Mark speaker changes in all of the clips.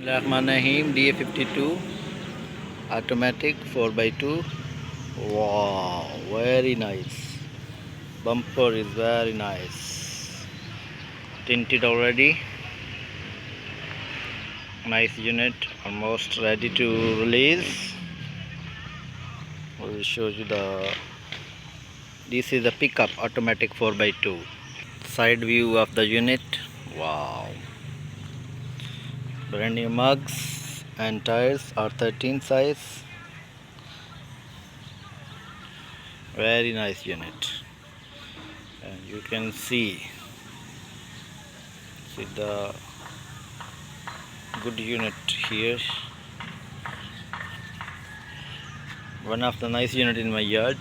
Speaker 1: DA52 automatic 4x2. Wow, very nice. Bumper is very nice. Tinted already. Nice unit, almost ready to release. We will show you this is the pickup automatic 4x2. Side view of the unit. Wow. Brand new mugs and tires are 13 size. Very nice unit. And you can see the good unit here. One of the nice unit in my yard.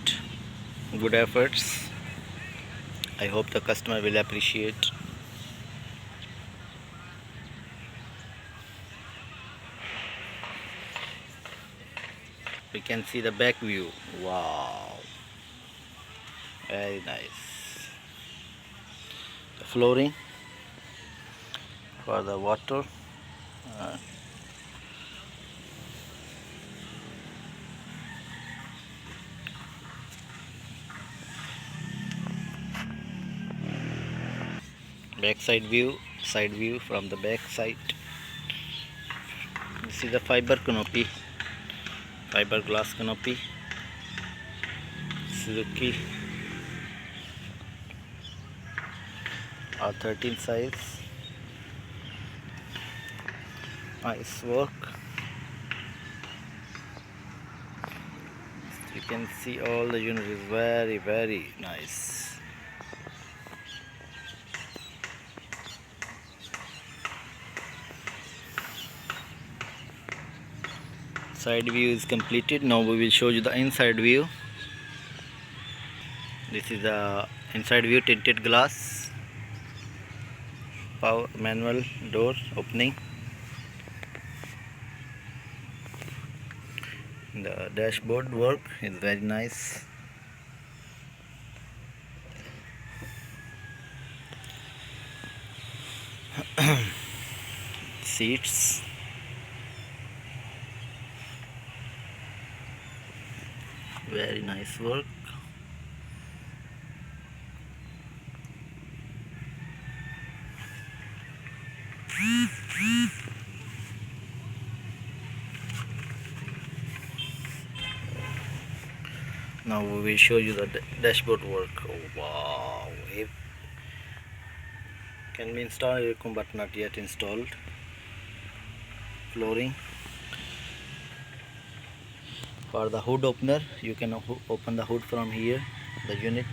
Speaker 1: Good efforts. I hope the customer will appreciate. We can see the back view. Wow, very nice. The flooring for the water. Uh, back side view from the back side. This is the fiber canopy, fiber glass canopy. Suzuki R13 size. Nice work. You can see all the unit is very nice. Side view is completed. Now we will show you the inside view. This is the inside view, tinted glass, power manual door opening. The dashboard work is very nice. Seats, very nice work. Now we will show you the dashboard work. Oh, wow, it can be installed but not yet installed. Flooring. For the hood opener, you can open the hood from here, the unit.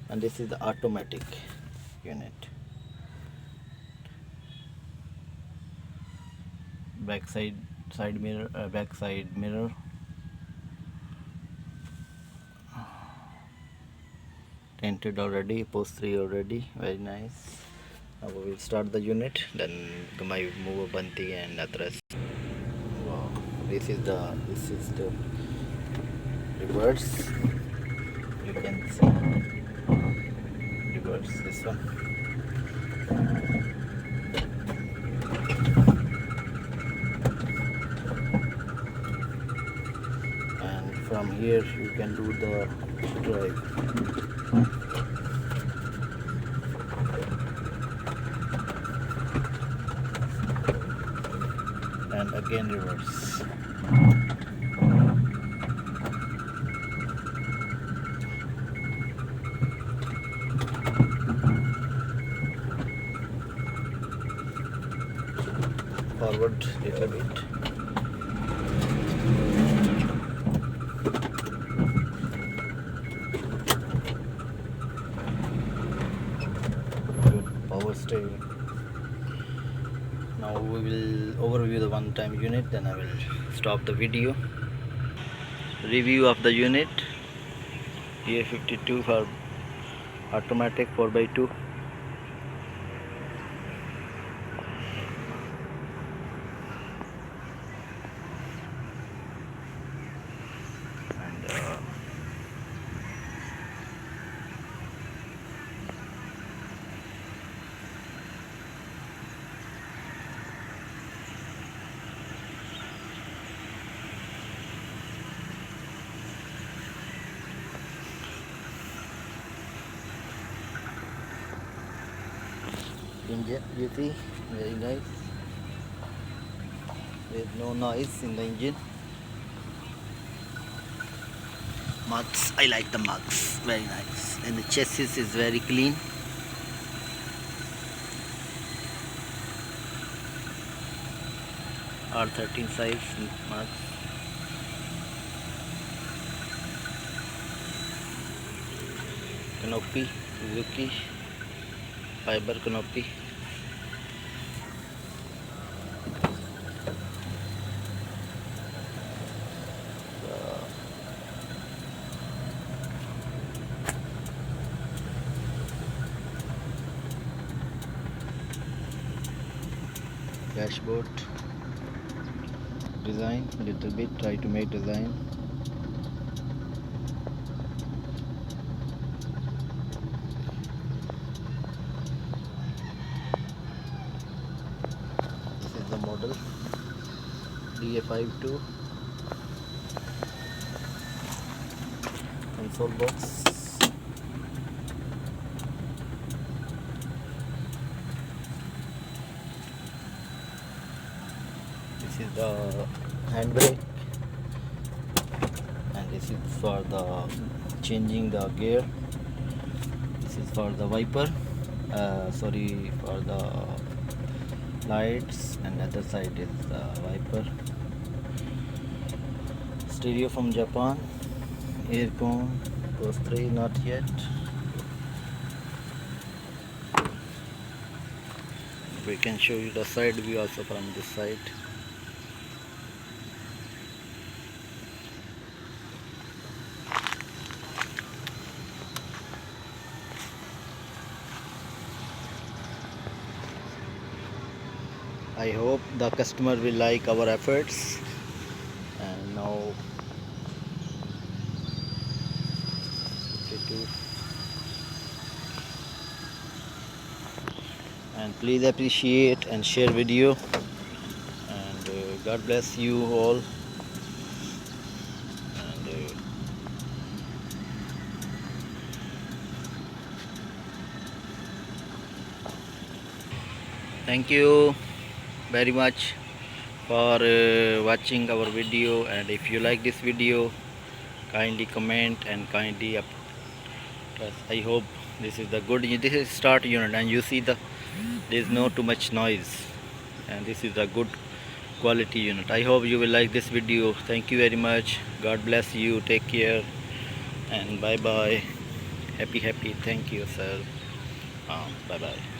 Speaker 1: And this is the automatic unit. Back mirror. Tinted already, upholstery already, very nice. Now we will start the unit, then my mover banti and address. Wow, this is the reverse. You can see reverse, this one. And from here you can do the drive. And again reverse. Forward little bit. Good power steering. Now we will overview the one-time unit, then I will stop the video. Review of the unit. DA52 for automatic 4x2. And engine, you see, very nice. There's no noise in the engine. Mugs, I like the mugs, very nice. And the chassis is very clean. R13 size mugs. Canopy, Suzuki, fiber canopy. Dashboard design, little bit try to make design. This is the model DA52. Console box. This is the handbrake, and this is for the changing the gear. This is for the wiper, sorry, for the lights, and other side is the wiper. Stereo from Japan. Air con, post 3 not yet. We can show you the side view also from this side. I hope the customer will like our efforts. And now 52. And please appreciate and share video, and God bless you all. And thank you very much for watching our video. And if you like this video, kindly comment and kindly press. I hope this is the good, this is start unit, and you see the there is no too much noise, and this is a good quality unit. I hope you will like this video. Thank you very much. God bless you. Take care and bye bye. Happy. Thank you, sir. Bye bye.